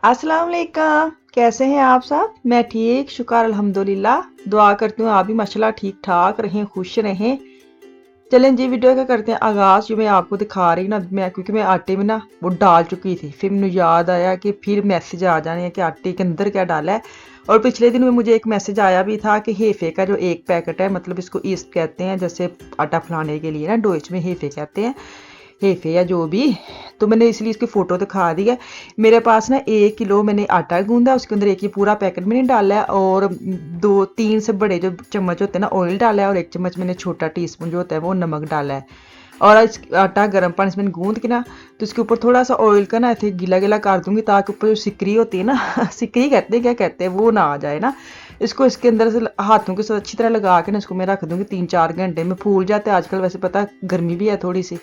अस्सलाम वालेकुम। कैसे हैं आप सब? मैं ठीक, शुक्र अल्हम्दुलिल्लाह। दुआ करती हूँ आप भी माशाल्लाह ठीक ठाक रहें, खुश रहें। चलें जी, वीडियो का करते हैं आगाज़। जो मैं आपको दिखा रही हूँ ना, मैं क्योंकि मैं आटे में ना वो डाल चुकी थी, फिर मुझे याद आया कि फिर मैसेज आ जाने हैं कि आटे के अंदर क्या डाला है। और पिछले दिन में मुझे एक मैसेज आया भी था कि हेफे का जो एक पैकेट है, मतलब इसको ईस्ट कहते हैं, जैसे आटा फैलाने के लिए ना डोइच में हेफे कहते हैं, हेफे या जो भी। तो मैंने इसलिए इसकी फ़ोटो दिखा दी है। मेरे पास ना 1 किलो मैंने आटा गूंदा, उसके अंदर एक ये पूरा पैकेट मैंने डाला है, और 2-3 से बड़े जो चम्मच होते हैं ना ऑयल डाला है, और 1 चम्मच मैंने छोटा टीस्पून जो होता है वो नमक डाला है। और इस आटा गर्म पानी से मैंने गूंद के ना, तो इसके ऊपर थोड़ा सा ऑयल का ना ऐसे गीला गीला कर दूंगी, ताकि ऊपर जो सिकरी होती है ना सिकरी कहते हैं, क्या कहते हैं, वो ना आ जाए ना। इसको इसके अंदर से हाथों के साथ अच्छी तरह लगा के ना इसको मैं रख दूंगी 3-4 घंटे में। फूल जाते हैं आजकल, वैसे पता गर्मी भी है थोड़ी सी।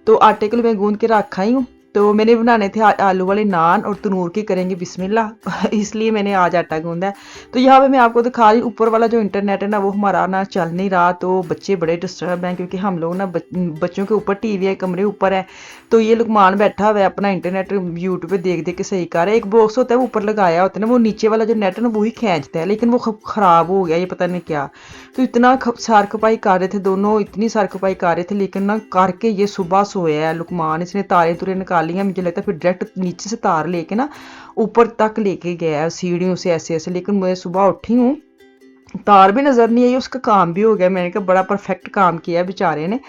तो आटे के लिए मैं गूंद के रखा ही हूँ। तो मैंने बनाने थे आलू वाले नान, और तनूर की करेंगे बिस्मिल्लाह इसलिए मैंने आज आटा गूंदा है। तो यहाँ पे मैं आपको दिखा रही हूँ, ऊपर वाला जो इंटरनेट है ना वो हमारा ना चल नहीं रहा, तो बच्चे बड़े डिस्टर्ब हैं, क्योंकि हम लोग ना बच्चों के ऊपर टीवी है, कमरे ऊपर है। तो ये लुकमान बैठा हुआ है अपना इंटरनेट यूट्यूब पे देख देख के सही कर रहा है। एक बॉक्स होता है वो ऊपर लगाया होता है ना, वो नीचे वाला जो नेट है ना वही खींचता है, लेकिन वो खराब हो गया, ये पता नहीं क्या। तो इतना सार खपाई कर रहे थे दोनों, इतनी सार खपाई कर रहे थे, लेकिन ना करके ये सुबह सोया है लुकमान। इसने तारे तुरे निकाली हैं, मुझे लगता है फिर डायरेक्ट नीचे से तार लेके ना ऊपर तक लेके गया है सीढ़ियों से ऐसे ऐसे। लेकिन मैं सुबह उठी हूँ, तार भी नज़र नहीं आई, उसका काम भी हो गया। मैंने कहा बड़ा परफेक्ट काम किया है बेचारे ने।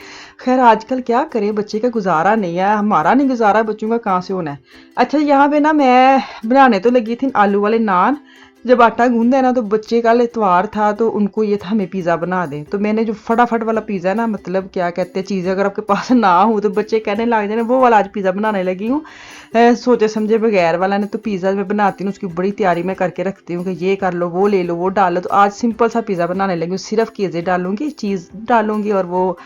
खैर आजकल क्या करें, बच्चे का गुजारा नहीं है, हमारा नहीं गुजारा, बच्चों का कहाँ से होना है। अच्छा, यहाँ पे ना मैं बनाने तो लगी थी आलू वाले नान। जब आटा गूंदा है ना, तो बच्चे कल इतवार था, तो उनको ये था हमें पिज़्ज़ा बना दें। तो मैंने जो फटाफट वाला पिज़्ज़ा है ना, मतलब क्या कहते हैं, चीज़ अगर आपके पास ना हो तो बच्चे कहने लग जाए, वो वाला आज पिज़्ज़ा बनाने लगी हूँ। सोचे समझे बगैर वाला ने। तो पिज़्ज़ा मैं बनाती हूँ उसकी बड़ी तैयारी मैं करके रखती हूँ कि ये कर लो, वो ले लो, वो डाल लो। तो आज सिंपल सा पिज़्ज़ा बनाने लगी हूँ, सिर्फ चीज़ें डालूंगी, चीज़ डालूंगी और वो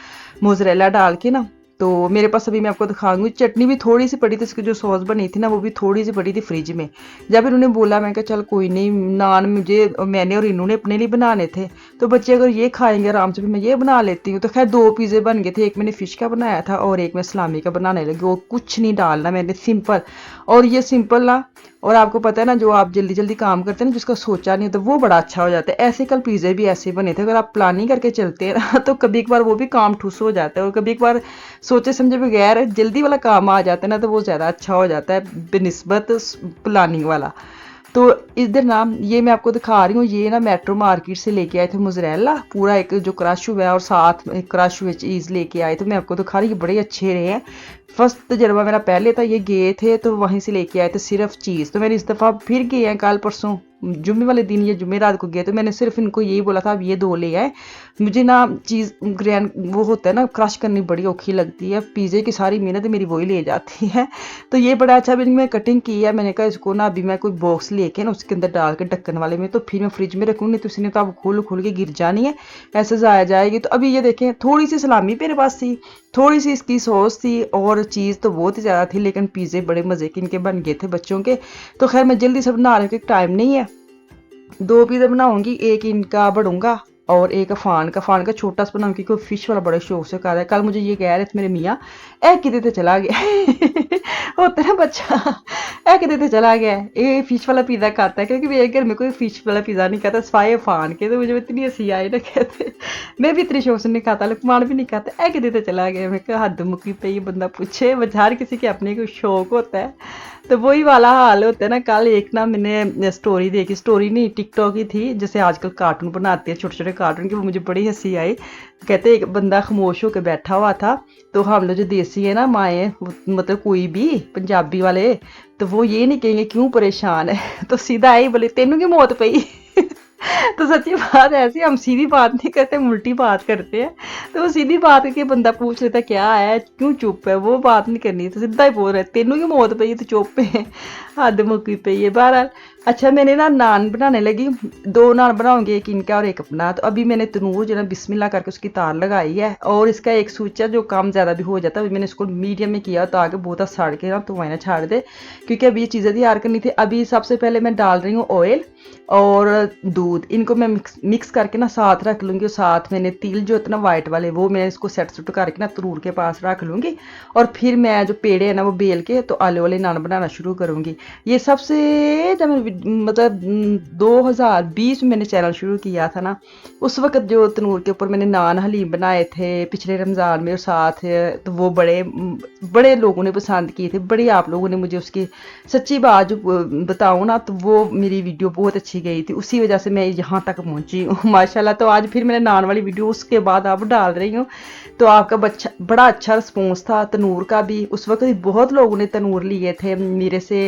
मोज़रेला डाल के ना। तो मेरे पास अभी मैं आपको दिखाऊंगी, चटनी भी थोड़ी सी पड़ी थी, इसकी जो सॉस बनी थी ना वो भी थोड़ी सी पड़ी थी फ्रिज में। जब इन्होंने बोला, मैं कहा चल कोई नहीं, नान मुझे मैंने और इन्होंने अपने लिए बनाने थे, तो बच्चे अगर ये खाएंगे आराम से, फिर मैं ये बना लेती हूँ। तो खैर 2 पिज़्ज़े बन गए थे, एक मैंने फ़िश का बनाया था और एक मैं सलामी का बनाने लगी। वो कुछ नहीं डालना मैंने, सिंपल। और ये सिंपल ना, और आपको पता है ना, जो आप जल्दी जल्दी काम करते हैं ना, जिसका सोचा नहीं होता वो बड़ा अच्छा हो जाता है। ऐसे कल पिज़्ज़े भी ऐसे बने थे, अगर आप प्लानिंग करके चलते हैं ना तो कभी एक बार वो भी काम ठुस हो जाता है, और कभी एक बार सोचे समझे बगैर जल्दी वाला काम आ जाता है ना, तो वो ज़्यादा अच्छा हो जाता है बेनिस्बत प्लानिंग वाला। तो इधर ना ये मैं आपको दिखा रही हूँ, ये ना मेट्रो मार्केट से लेके आए थे मोज़रेला, पूरा एक जो क्रश हुआ है, और साथ में क्रश हुए चीज़ लेके आए थे। मैं आपको दिखा रही हूँ, ये बड़े अच्छे रहे हैं। फर्स्ट तजर्बा मेरा पहले था, ये गए थे तो वहीं से लेके आए थे सिर्फ चीज़। तो मैंने इस दफ़ा फिर गए हैं, कल परसों जुम्मे वाले दिन या जुम्मेरात को गए, तो मैंने सिर्फ इनको यही बोला था अब ये 2 ले आए। मुझे ना चीज़ ग्रैंड वो होता है ना, क्रश करनी बड़ी औखी लगती है, पिज़्ज़े की सारी मेहनत मेरी वही ले जाती है। तो ये बड़ा अच्छा, अभी मैं कटिंग की है। मैंने कहा इसको ना अभी मैं कोई बॉक्स लेके ना उसके अंदर डाल के ढक्कन वाले में, तो फिर मैं फ्रिज में रखूँगी, तो उसने तो अब खुल खुल के गिर जानी है, ऐसे ज़ाया जाएगी। तो अभी ये देखें, थोड़ी सी सलामी मेरे पास थी, थोड़ी सी इसकी सॉस थी, और चीज़ तो बहुत ही ज़्यादा थी, लेकिन पिज़्ज़े बड़े मज़े के इनके बन गए थे बच्चों के। तो खैर मैं जल्दी से बना रही हूँ, टाइम नहीं है। 2 पिज़्ज़ा बनाऊंगी, एक इनका बढ़ूंगा और एक फान का छोटा सा बनाऊंगी, क्योंकि फिश वाला बड़े शौक से खा रहा है। कल मुझे ये कह रहे थे मेरे मियाँ, ए किधर ते चला गया होता है ना बच्चा, ए किधर ते चला गया, ये फिश वाला पिज़्ज़ा खाता है, क्योंकि मेरे घर में कोई फिश वाला पिज़्ज़ा नहीं खाता, सिवाय फान के। तो मुझे इतनी हंसी आई ना, कहते मैं भी इतनी शौक से नहीं खाता, लुकमान भी नहीं खाता, ए किधर ते चला गया। मैं कहा हद मुक्की पे ये बंदा पूछे, हर किसी के अपने को शौक होता है। तो वही वाला हाल होता है ना। कल एक ना मैंने स्टोरी देखी, स्टोरी नहीं टिकटॉक ही थी, जैसे आजकल कार्टून बनाते हैं छोटे छोटे कार्टून की, वो मुझे बड़ी हंसी आई। कहते एक बंदा खामोश होकर बैठा हुआ था, तो हम लोग जो देसी है ना माएँ, मतलब कोई भी पंजाबी वाले, तो वो ये नहीं कहेंगे क्यों परेशान है तो सीधा आई बोले तेनू की मौत पई तो सच्ची बात है, ऐसी हम सीधी बात नहीं करते, हम उल्टी बात करते हैं। तो वो सीधी बात करके बंदा पूछ लेता क्या है, क्यों चुप है, वो बात नहीं करनी, तो सीधा ही बोल रहे तेनू की मौत पई तो चुप है हद मुक्की पई है। बहरहाल अच्छा मैंने ना नान बनाने लगी, 2 नान बनाऊंगी, एक इनका और एक अपना। तो अभी मैंने तनूर जो है ना बिस्मिल्लाह करके उसकी तार लगाई है, और इसका एक स्विच है जो कम ज़्यादा भी हो जाता है, मैंने इसको मीडियम में किया ताकि बहुत सड़ के ना धुआं ना छाड़ दे, क्योंकि अभी ये चीज़ें तैयार करनी थी। अभी सबसे पहले मैं डाल रही हूँ ऑयल और दूध, इनको मैं मिक्स करके ना साथ रख लूँगी। और साथ मैंने तिल जो इतना वाइट वाले वो मैं इसको सेट सुट करके ना तनूर के पास रख लूँगी, और फिर मैं जो पेड़े हैं ना वो बेल के तो आलू वाले नान बनाना शुरू करूँगी। ये सबसे जब मैं मतलब 2020 में मैंने चैनल शुरू किया था ना, उस वक्त जो तनूर के ऊपर मैंने नान हलीम बनाए थे पिछले रमज़ान में, और साथ तो वो बड़े बड़े लोगों ने पसंद किए थे, बड़ी आप लोगों ने मुझे उसकी सच्ची बात जो बताऊँ ना, तो वो मेरी वीडियो बहुत अच्छी गई थी, उसी वजह से मैं यहाँ तक पहुँची हूँ माशाल्लाह। तो आज फिर मैंने नान वाली वीडियो उसके बाद अब डाल रही हूँ। तो आपका बड़ा अच्छा रिस्पॉन्स था तनूर का भी, उस वक्त बहुत लोगों ने तनूर लिए थे मेरे से।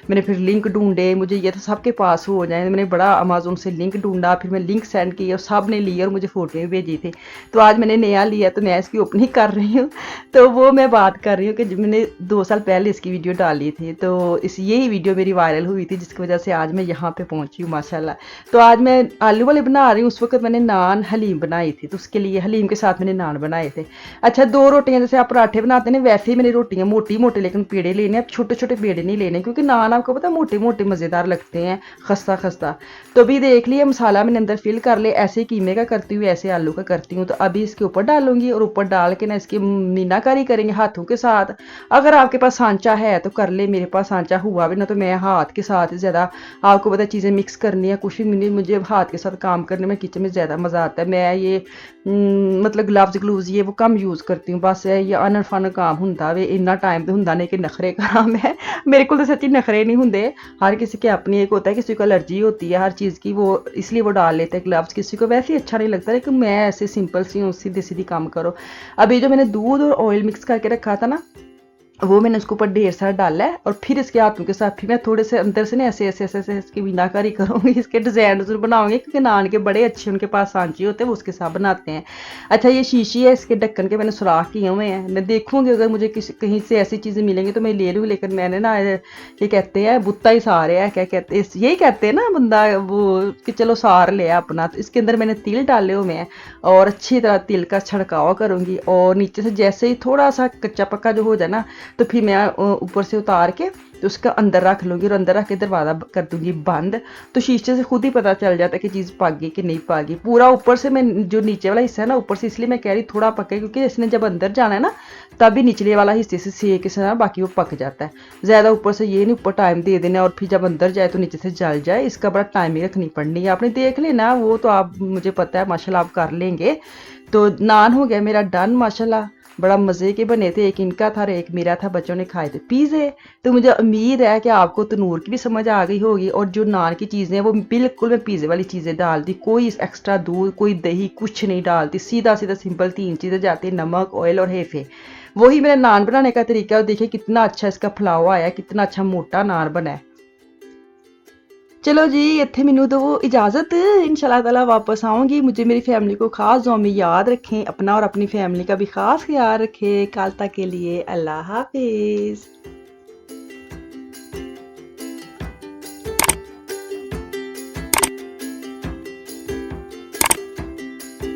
मैंने फिर लिंक ढूंढे, मुझे ये तो सबके पास हो जाए, मैंने बड़ा अमेज़न से लिंक ढूंढा, फिर मैं लिंक सेंड किया और सब ने लिए और मुझे फ़ोटो भी भेजी थी। तो आज मैंने नया लिया तो मैं इसकी ओपनिंग कर रही हूँ। तो वो मैं बात कर रही हूँ कि मैंने 2 साल पहले इसकी वीडियो डाली थी, तो इस यही वीडियो मेरी वायरल हुई थी, जिसकी वजह से आज मैं यहाँ पे पहुँची हूँ माशाल्लाह। तो आज मैं आलू वाले बना रही हूँ, उस वक्त मैंने नान हलीम बनाई थी, तो उसके लिए हलीम के साथ मैंने नान बनाए थे। अच्छा 2 रोटियां जैसे आप पराठे बनाते हैं वैसे ही मैंने रोटियां मोटी मोटे लेकिन पेड़े लेने, अब छोटे छोटे पेड़े नहीं लेने, क्योंकि नान आपको पता मोटे मोटे मज़ेदार लगते हैं, खस्ता खस्ता। तो अभी देख लिया मसाला मैंने अंदर फिल कर ले, ऐसे कीमे का करती हूँ ऐसे आलू का करती हूँ। तो अभी इसके ऊपर डालूंगी और ऊपर डाल के ना इसकी मीनाकारी करेंगे हाथों के साथ। अगर आपके पास सांचा है तो कर ले, मेरे पास सांचा हुआ भी ना तो मैं हाथ के साथ ज़्यादा, आपको पता चीज़ें मिक्स करनी है कुछ भी, मुझे हाथ के साथ काम करने में किचन में ज़्यादा मज़ा आता है। मैं ये मतलब ग्लव्स ग्लूव्स ये वो कम यूज़ करती हूँ, बस ये अन फन काम ਹੁੰਦਾ ਵੇ, ਇੰਨਾ टाइम तो ਹੁੰਦਾ नहीं कि नखरे करा मैं, मेरे को तो सच्ची नखरे नहीं होंगे। हर किसी की अपनी एक होता है, किसी को एलर्जी होती है हर चीज़ की, वो इसलिए वो डाल लेते हैं ग्लव्स, किसी को वैसे ही अच्छा नहीं लगता, लेकिन मैं ऐसे सिंपल सी हूँ, सीधी सीधी काम करो। अभी जो मैंने दूध और ऑयल मिक्स करके रखा था ना, वो मैंने उसके ऊपर ढेर सारा डाला है, और फिर इसके हाथों के साथ फिर मैं थोड़े से अंदर से ना ऐसे ऐसे ऐसे ऐसे इसकी मीनाकारी करूँगी, इसके डिज़ाइन बनाऊंगी, क्योंकि नान के बड़े अच्छे उनके पास सांचे होते हैं, वो उसके साथ बनाते हैं। अच्छा ये शीशी है, इसके ढक्कन के मैंने सुराख किए हुए हैं, मैं देखूंगी अगर मुझे किसी कहीं से ऐसी चीज़ें मिलेंगी तो मैं ले लूँगी, लेकिन मैंने ना ये कहते हैं बुत्ता ही सार है, क्या कहते हैं यही कहते हैं ना बंदा वो, कि चलो सार लिया अपना। तो इसके अंदर मैंने तिल डाले हुए हैं और अच्छी तरह तिल का छिड़काव करूँगी, और नीचे से जैसे ही थोड़ा सा कच्चा पक्का जो हो जाए ना, तो फिर मैं ऊपर से उतार के तो उसका अंदर रख लूँगी, और अंदर रख के दरवाज़ा कर दूँगी बंद। तो शीशे से खुद ही पता चल जाता है कि चीज़ पक गई कि नहीं पक गई। पूरा ऊपर से मैं जो नीचे वाला हिस्सा है ना ऊपर से इसलिए मैं कह रही थोड़ा पके, क्योंकि इसने जब अंदर जाना है ना तभी निचले वाला हिस्से से सेक से ना बाकी वो पक जाता है। ज़्यादा ऊपर से ये नहीं ऊपर टाइम दे देना, और फिर जब अंदर जाए तो नीचे से जल जाए, इसका बड़ा टाइमिंग रखनी पड़नी है। आपने देख लेना वो तो आप, मुझे पता है माशाल्लाह आप कर लेंगे। तो नान हो गया मेरा डन माशाल्लाह, बड़ा मज़े के बने थे, एक इनका था और एक मेरा था, बच्चों ने खाए थे पिज़्ज़े। तो मुझे उम्मीद है कि आपको तनूर की भी समझ आ गई होगी, और जो नान की चीज़ें हैं वो बिल्कुल मैं पिज़्ज़े वाली चीज़ें डालती, कोई एक्स्ट्रा दूध कोई दही कुछ नहीं डालती, सीधा सीधा सिंपल 3 चीज़ें जाती, नमक ऑयल और हेफे। वही मेरा नान बनाने का तरीका है, और देखिए कितना अच्छा इसका फलाव आया, कितना अच्छा मोटा नान बना है। चलो जी इत्थे मैनू दो इजाज़त, इंशाल्लाह ताला वापस आऊँगी। मुझे मेरी फैमिली को खास दुआ में याद रखें, अपना और अपनी फैमिली का भी खास ख्याल रखें। कल तक के लिए अल्लाह हाफिज़।